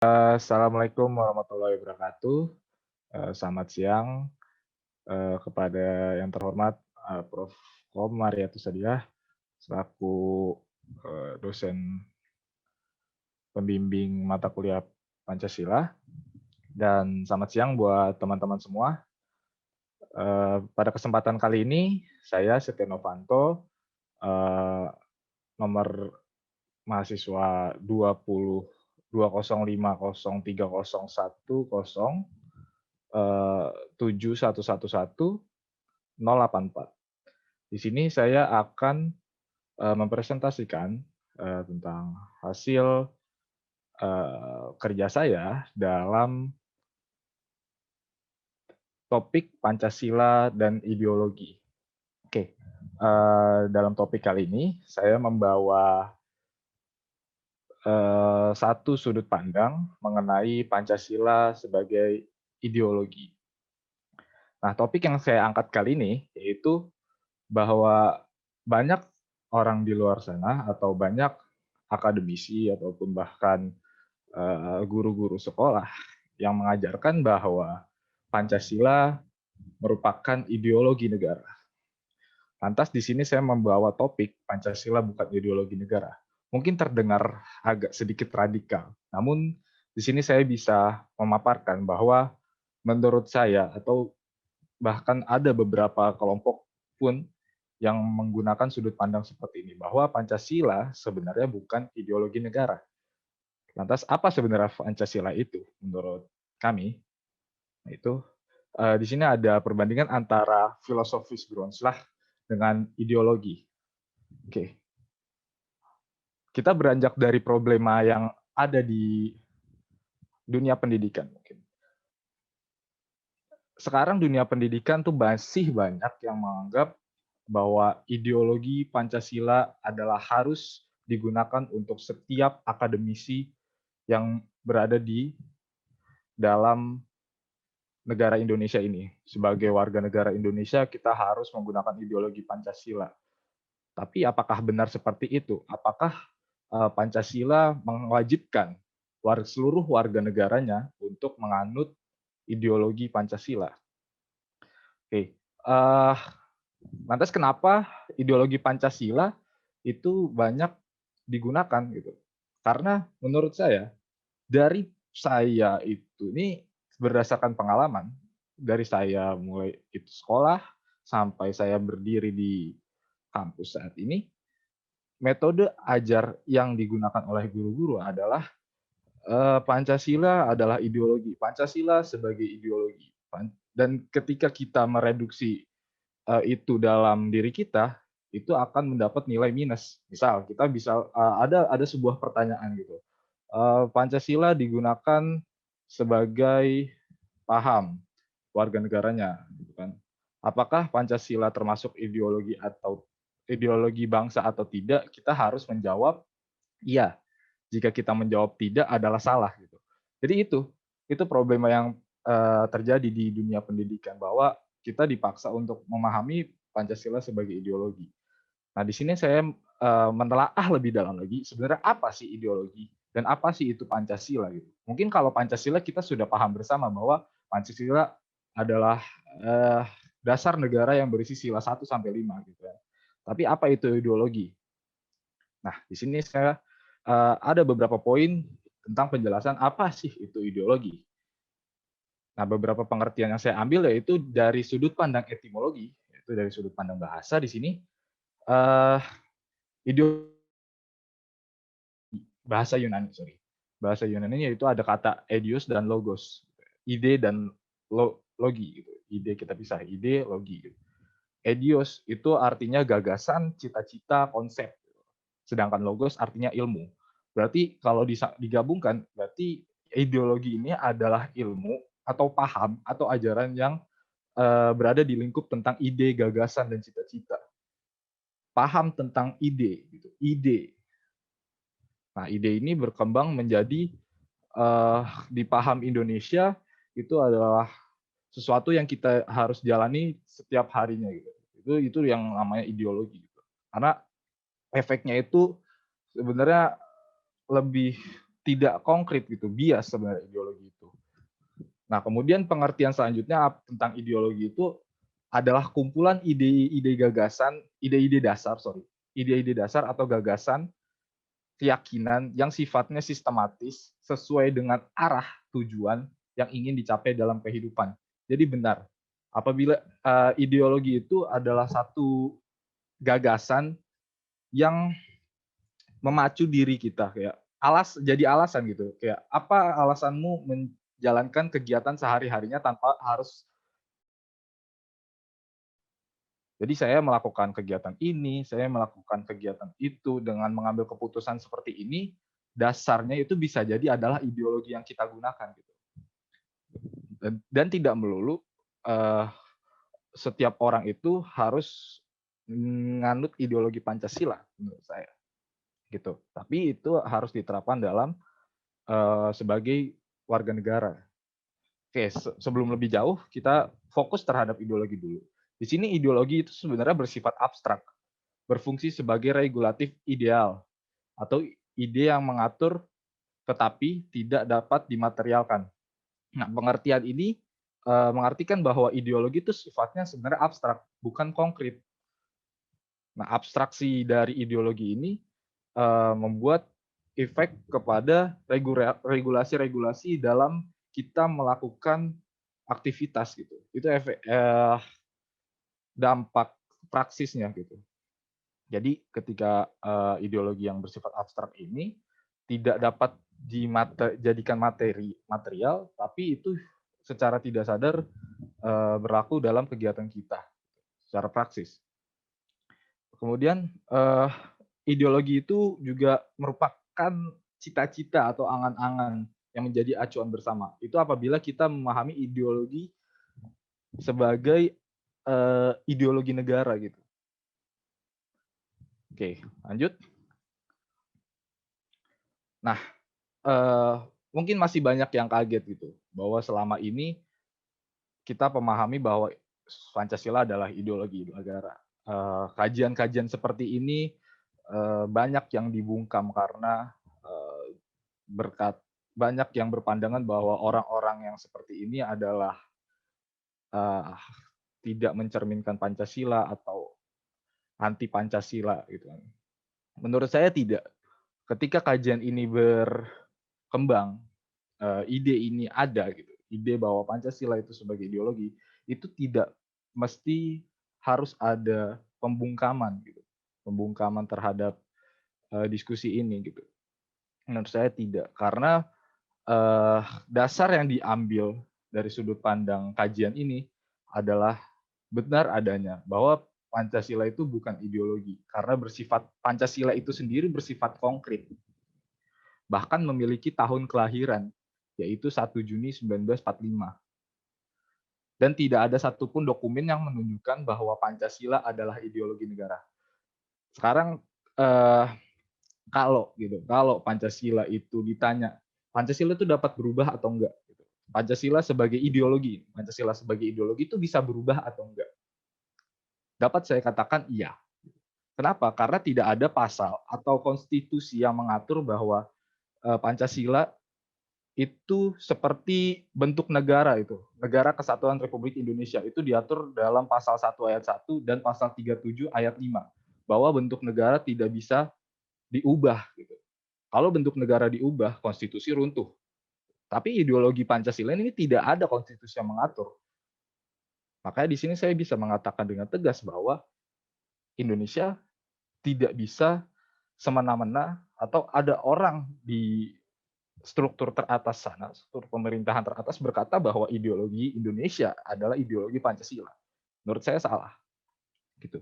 Assalamualaikum warahmatullahi wabarakatuh. Selamat siang, kepada yang terhormat, Prof. Komar Yatu Sadiah, selaku, dosen pembimbing mata kuliah Pancasila, dan selamat siang buat teman-teman semua. Pada kesempatan kali ini, saya Setia Novanto, eee, nomor mahasiswa 20.205.03010, 7111084. Di sini saya akan, mempresentasikan, tentang hasil, kerja saya dalam topik Pancasila dan ideologi. Oke, dalam topik kali ini saya membawa, satu sudut pandang mengenai Pancasila sebagai ideologi. Nah, topik yang saya angkat kali ini yaitu bahwa banyak orang di luar sana atau banyak akademisi ataupun bahkan, guru-guru sekolah yang mengajarkan bahwa Pancasila merupakan ideologi negara. Lantas di sini saya membawa topik Pancasila bukan ideologi negara. Mungkin terdengar agak sedikit radikal, namun di sini saya bisa memaparkan bahwa menurut saya atau bahkan ada beberapa kelompok pun yang menggunakan sudut pandang seperti ini, bahwa Pancasila sebenarnya bukan ideologi negara. Lantas apa sebenarnya Pancasila itu menurut kami? Itu, di sini ada perbandingan antara filosofis Bronslah dengan ideologi. Oke, kita beranjak dari problema yang ada di dunia pendidikan mungkin. Sekarang dunia pendidikan tuh masih banyak yang menganggap bahwa ideologi Pancasila adalah harus digunakan untuk setiap akademisi yang berada di dalam negara Indonesia ini. Sebagai warga negara Indonesia, kita harus menggunakan ideologi Pancasila. Tapi apakah benar seperti itu? Apakah Pancasila mewajibkan seluruh warga negaranya untuk menganut ideologi Pancasila? Oke, lantas kenapa ideologi Pancasila itu banyak digunakan gitu? Karena menurut saya, dari saya itu ini berdasarkan pengalaman, dari saya mulai itu sekolah sampai saya berdiri di kampus saat ini, metode ajar yang digunakan oleh guru-guru adalah, Pancasila adalah ideologi, Pancasila sebagai ideologi. Dan ketika kita mereduksi, itu dalam diri kita, itu akan mendapat nilai minus. Misal kita bisa, ada sebuah pertanyaan gitu, Pancasila digunakan sebagai paham warga negaranya, gitu kan. Apakah Pancasila termasuk ideologi atau ideologi bangsa atau tidak? Kita harus menjawab iya. Jika kita menjawab tidak adalah salah gitu. Jadi itu problema yang terjadi di dunia pendidikan bahwa kita dipaksa untuk memahami Pancasila sebagai ideologi. Nah, di sini saya menelaah lebih dalam lagi sebenarnya apa sih ideologi dan apa sih itu Pancasila gitu. Mungkin kalau Pancasila kita sudah paham bersama bahwa Pancasila adalah dasar negara yang berisi sila 1 sampai 5 gitu ya. Tapi apa itu ideologi? Nah, di sini saya ada beberapa poin tentang penjelasan apa sih itu ideologi. Nah, beberapa pengertian yang saya ambil yaitu dari sudut pandang etimologi, yaitu dari sudut pandang bahasa di sini, eee, bahasa Yunani, sorry. Bahasa Yunani yaitu ada kata eidos dan logos, ide dan logi gitu. Ide kita pisah, ide, logi gitu. Eidos itu artinya gagasan, cita-cita, konsep. Sedangkan logos artinya ilmu. Berarti kalau digabungkan, berarti ideologi ini adalah ilmu atau paham atau ajaran yang berada di lingkup tentang ide, gagasan, dan cita-cita. Paham tentang ide, gitu. Ide. Nah, ide ini berkembang menjadi di paham Indonesia itu adalah sesuatu yang kita harus jalani setiap harinya gitu. Itu yang namanya ideologi gitu. Karena efeknya itu sebenarnya lebih tidak konkret gitu, bias sebenarnya ideologi itu. Nah, kemudian pengertian selanjutnya tentang ideologi itu adalah kumpulan ide-ide gagasan, ide-ide dasar atau gagasan keyakinan yang sifatnya sistematis sesuai dengan arah tujuan yang ingin dicapai dalam kehidupan. Jadi benar, apabila ideologi itu adalah satu gagasan yang memacu diri kita, kayak jadi alasan gitu, kayak apa alasanmu menjalankan kegiatan sehari-harinya tanpa harus, jadi saya melakukan kegiatan ini, saya melakukan kegiatan itu dengan mengambil keputusan seperti ini, dasarnya itu bisa jadi adalah ideologi yang kita gunakan gitu. Dan tidak melulu setiap orang itu harus menganut ideologi Pancasila menurut saya gitu. Tapi itu harus diterapkan dalam sebagai warga negara. Oke, sebelum lebih jauh kita fokus terhadap ideologi dulu. Di sini ideologi itu sebenarnya bersifat abstrak, berfungsi sebagai regulatif ideal atau ide yang mengatur tetapi tidak dapat dimaterialkan. Nah, pengertian ini mengartikan bahwa ideologi itu sifatnya sebenarnya abstrak, bukan konkret. Nah, abstraksi dari ideologi ini membuat efek kepada regulasi-regulasi dalam kita melakukan aktivitas gitu. Itu dampak praksisnya gitu. Jadi ketika ideologi yang bersifat abstrak ini tidak dapat dijadikan material, tapi itu secara tidak sadar berlaku dalam kegiatan kita secara praksis. Kemudian ideologi itu juga merupakan cita-cita atau angan-angan yang menjadi acuan bersama. Itu apabila kita memahami ideologi sebagai ideologi negara gitu. Oke, lanjut. Nah, mungkin masih banyak yang kaget gitu bahwa selama ini kita memahami bahwa Pancasila adalah ideologi negara. Kajian-kajian seperti ini banyak yang dibungkam karena berkat banyak yang berpandangan bahwa orang-orang yang seperti ini adalah tidak mencerminkan Pancasila atau anti Pancasila gitu kan. Menurut saya tidak. Ketika kajian ini berkembang, ide ini ada gitu, ide bahwa Pancasila itu sebagai ideologi, itu tidak mesti harus ada pembungkaman gitu, pembungkaman terhadap diskusi ini gitu. Menurut saya tidak, karena dasar yang diambil dari sudut pandang kajian ini adalah benar adanya bahwa Pancasila itu bukan ideologi, karena Pancasila itu sendiri bersifat konkret, bahkan memiliki tahun kelahiran, yaitu 1 Juni 1945. Dan tidak ada satupun dokumen yang menunjukkan bahwa Pancasila adalah ideologi negara. Sekarang kalau Pancasila itu ditanya, Pancasila itu dapat berubah atau enggak? Pancasila sebagai ideologi itu bisa berubah atau enggak? Dapat saya katakan iya. Kenapa? Karena tidak ada pasal atau konstitusi yang mengatur bahwa Pancasila itu seperti bentuk negara itu. Negara Kesatuan Republik Indonesia itu diatur dalam pasal 1 ayat 1 dan pasal 37 ayat 5 bahwa bentuk negara tidak bisa diubah gitu. Kalau bentuk negara diubah, konstitusi runtuh. Tapi ideologi Pancasila ini tidak ada konstitusi yang mengatur. Makanya di sini saya bisa mengatakan dengan tegas bahwa Indonesia tidak bisa semena-mena atau ada orang di struktur teratas sana, struktur pemerintahan teratas berkata bahwa ideologi Indonesia adalah ideologi Pancasila. Menurut saya salah. Gitu.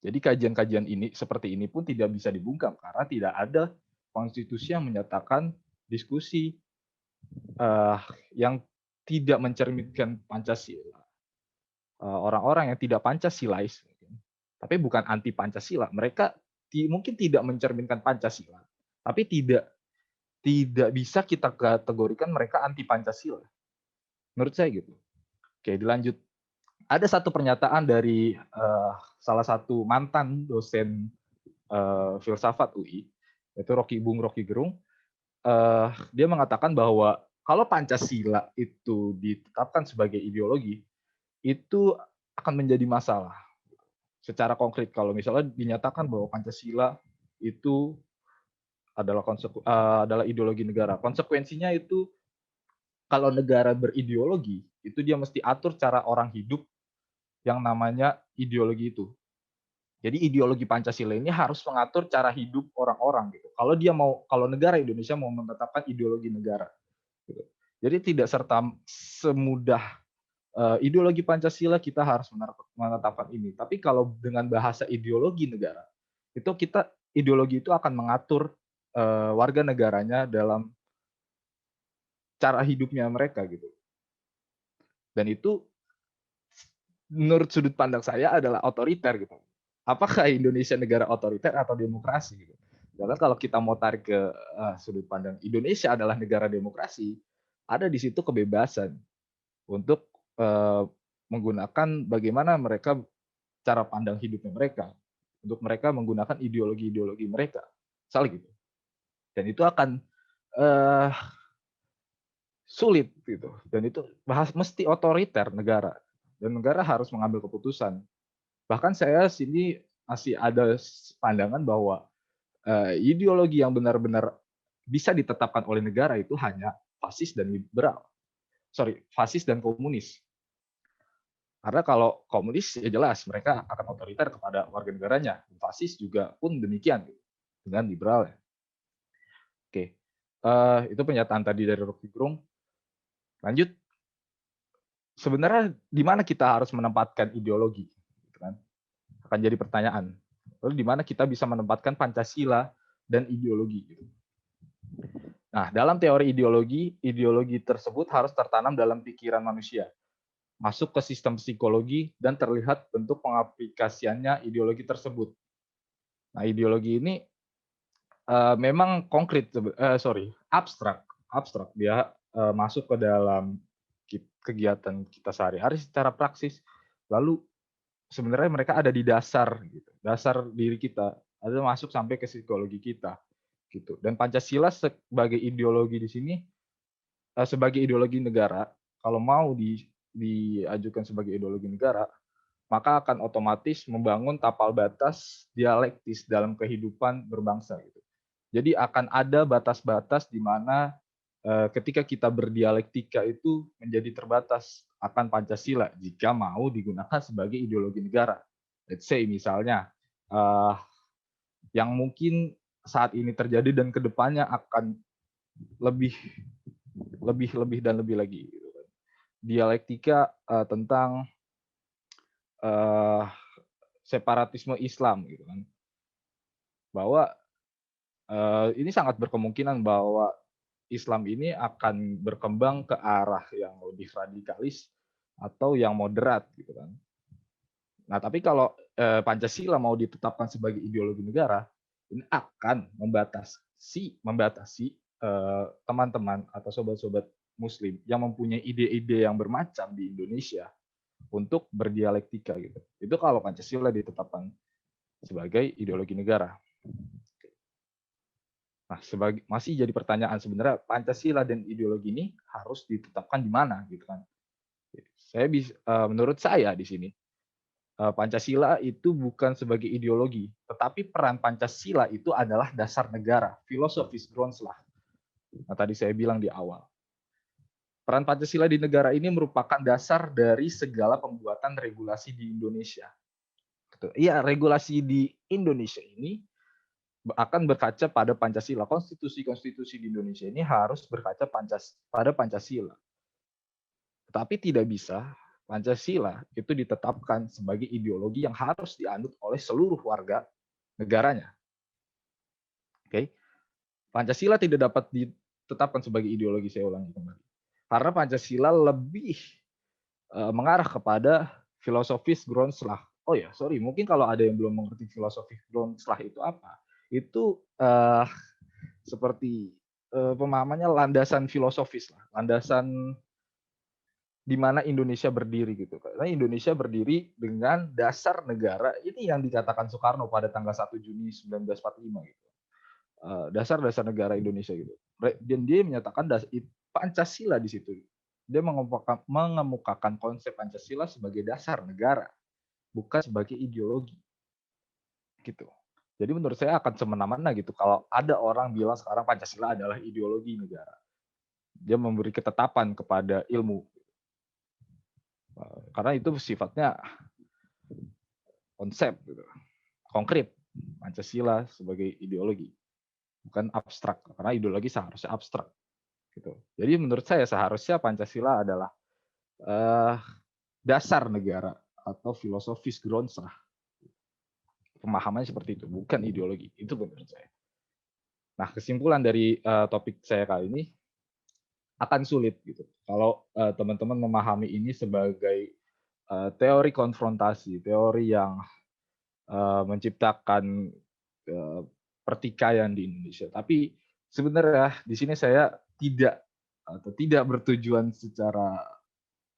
Jadi kajian-kajian ini seperti ini pun tidak bisa dibungkam karena tidak ada konstitusi yang menyatakan diskusi yang tidak mencerminkan Pancasila. Orang-orang yang tidak Pancasilais, tapi bukan anti Pancasila. Mereka mungkin tidak mencerminkan Pancasila, tapi tidak bisa kita kategorikan mereka anti Pancasila. Menurut saya gitu. Oke, dilanjut. Ada satu pernyataan dari salah satu mantan dosen filsafat UI, yaitu Rocky Gerung. dia mengatakan bahwa kalau Pancasila itu ditetapkan sebagai ideologi, itu akan menjadi masalah. Secara konkret kalau misalnya dinyatakan bahwa Pancasila itu adalah ideologi negara. Konsekuensinya itu kalau negara berideologi, itu dia mesti atur cara orang hidup yang namanya ideologi itu. Jadi ideologi Pancasila ini harus mengatur cara hidup orang-orang gitu. Kalau negara Indonesia mau menetapkan ideologi negara gitu. Jadi tidak serta semudah ideologi Pancasila kita harus menetapkan ini. Tapi kalau dengan bahasa ideologi negara, itu ideologi itu akan mengatur warga negaranya dalam cara hidupnya mereka gitu. Dan itu menurut sudut pandang saya adalah otoriter gitu. Apakah Indonesia negara otoriter atau demokrasi gitu? Karena kalau kita mau tarik ke sudut pandang Indonesia adalah negara demokrasi, ada di situ kebebasan untuk menggunakan bagaimana mereka cara pandang hidupnya mereka, untuk mereka menggunakan ideologi-ideologi mereka, misal gitu. Dan itu akan uh, sulit gitu. Dan itu mesti otoriter negara. Dan negara harus mengambil keputusan. Bahkan saya sini masih ada pandangan bahwa ideologi yang benar-benar bisa ditetapkan oleh negara itu hanya fasis dan liberal. Fasis dan komunis. Karena kalau komunis ya jelas mereka akan otoriter kepada warga negaranya. Fasis juga pun demikian dengan liberal. Oke, itu pernyataan tadi dari Rocky Gerung. Lanjut, sebenarnya di mana kita harus menempatkan ideologi? Gitu kan? Akan jadi pertanyaan. Lalu di mana kita bisa menempatkan Pancasila dan ideologi? Gitu. Nah, dalam teori ideologi, ideologi tersebut harus tertanam dalam pikiran manusia, masuk ke sistem psikologi, dan terlihat bentuk pengaplikasiannya ideologi tersebut. Nah, ideologi ini memang konkret, abstrak. Dia masuk ke dalam kegiatan kita sehari-hari secara praksis. Lalu sebenarnya mereka ada di dasar, gitu, dasar diri kita, ada masuk sampai ke psikologi kita, gitu. Dan Pancasila sebagai ideologi di sini, sebagai ideologi negara, kalau mau diajukan sebagai ideologi negara, maka akan otomatis membangun tapal batas dialektis dalam kehidupan berbangsa, gitu. Jadi akan ada batas-batas di mana ketika kita berdialektika itu menjadi terbatas akan Pancasila jika mau digunakan sebagai ideologi negara. Let's say misalnya yang mungkin saat ini terjadi dan kedepannya akan lebih dan lebih lagi. Dialektika tentang separatisme Islam, gitu kan. Bahwa ini sangat berkemungkinan bahwa Islam ini akan berkembang ke arah yang lebih radikalis atau yang moderat, gitu kan. Nah, tapi kalau Pancasila mau ditetapkan sebagai ideologi negara, ini akan membatasi teman-teman atau sobat-sobat Muslim yang mempunyai ide-ide yang bermacam di Indonesia untuk berdialektika gitu. Itu kalau Pancasila ditetapkan sebagai ideologi negara. Nah, masih jadi pertanyaan sebenarnya Pancasila dan ideologi ini harus ditetapkan di mana gitu kan? Menurut saya di sini Pancasila itu bukan sebagai ideologi, tetapi peran Pancasila itu adalah dasar negara, filosofis Grundslag. Nah, tadi saya bilang di awal. Peran Pancasila di negara ini merupakan dasar dari segala pembuatan regulasi di Indonesia. Iya, regulasi di Indonesia ini akan berkaca pada Pancasila. Konstitusi-konstitusi di Indonesia ini harus berkaca pada Pancasila. Tetapi tidak bisa Pancasila itu ditetapkan sebagai ideologi yang harus dianut oleh seluruh warga negaranya. Oke. Pancasila tidak dapat ditetapkan sebagai ideologi, saya ulangi kembali. Karena Pancasila lebih mengarah kepada filosofis Grundslag. Oh ya, sorry, mungkin kalau ada yang belum mengerti filosofi Grundslag itu apa, itu seperti pemahamannya landasan filosofis lah, landasan di mana Indonesia berdiri gitu. Karena Indonesia berdiri dengan dasar negara ini yang dikatakan Soekarno pada tanggal 1 Juni 1945 gitu. dasar-dasar negara Indonesia gitu. Dan dia menyatakan Pancasila di situ. Dia mengemukakan konsep Pancasila sebagai dasar negara, bukan sebagai ideologi gitu. Jadi menurut saya akan semena-mena gitu kalau ada orang bilang sekarang Pancasila adalah ideologi negara. Dia memberi ketetapan kepada ilmu. Karena itu sifatnya konsep gitu, konkret. Pancasila sebagai ideologi, bukan abstrak. Karena ideologi seharusnya abstrak gitu. Jadi menurut saya seharusnya Pancasila adalah dasar negara atau filosofis Grundsah. Pemahamannya seperti itu, bukan ideologi. Itu menurut saya. Nah, kesimpulan dari topik saya kali ini akan sulit gitu. Kalau teman-teman memahami ini sebagai teori konfrontasi, teori yang menciptakan pertikaian di Indonesia. Tapi sebenarnya di sini saya tidak bertujuan secara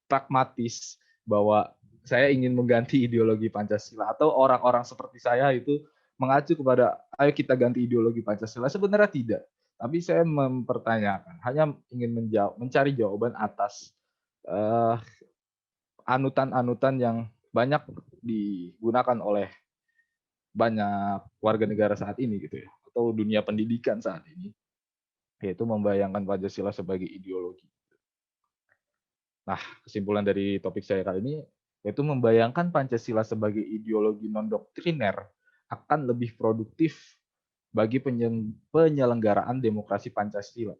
pragmatis bahwa saya ingin mengganti ideologi Pancasila atau orang-orang seperti saya itu mengacu kepada ayo kita ganti ideologi Pancasila. Sebenarnya tidak. Tapi saya mempertanyakan, hanya ingin mencari jawaban atas anutan-anutan yang banyak digunakan oleh banyak warga negara saat ini gitu ya, atau dunia pendidikan saat ini, yaitu membayangkan Pancasila sebagai ideologi. Nah, kesimpulan dari topik saya kali ini yaitu membayangkan Pancasila sebagai ideologi non-doktriner akan lebih produktif bagi penyelenggaraan demokrasi Pancasila.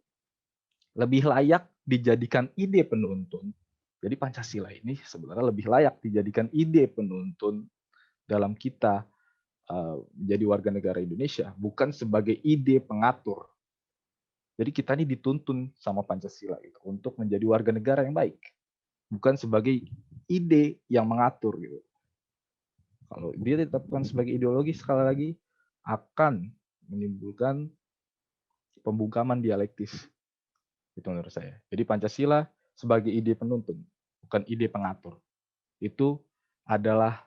Lebih layak dijadikan ide penuntun. Jadi Pancasila ini sebenarnya lebih layak dijadikan ide penuntun dalam kita menjadi warga negara Indonesia, bukan sebagai ide pengatur. Jadi kita ini dituntun sama Pancasila itu untuk menjadi warga negara yang baik, bukan sebagai ide yang mengatur gitu. Kalau dia ditetapkan sebagai ideologi, sekali lagi akan menimbulkan pembungkaman dialektis. Itu menurut saya. Jadi Pancasila sebagai ide penuntun, bukan ide pengatur. Itu adalah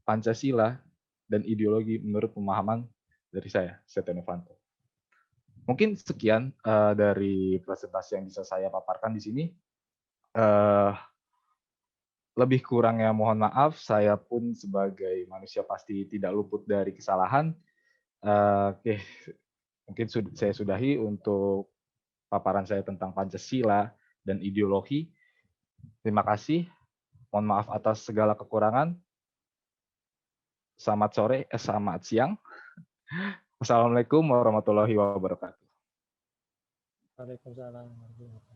Pancasila dan ideologi menurut pemahaman dari saya, Setia Novanto. Mungkin sekian dari presentasi yang bisa saya paparkan di sini. Lebih kurangnya mohon maaf, saya pun sebagai manusia pasti tidak luput dari kesalahan. Oke, mungkin saya sudahi untuk paparan saya tentang Pancasila dan ideologi. Terima kasih. Mohon maaf atas segala kekurangan. Selamat sore, selamat siang. Wassalamualaikum warahmatullahi wabarakatuh. Waalaikumsalam warahmatullahi wabarakatuh.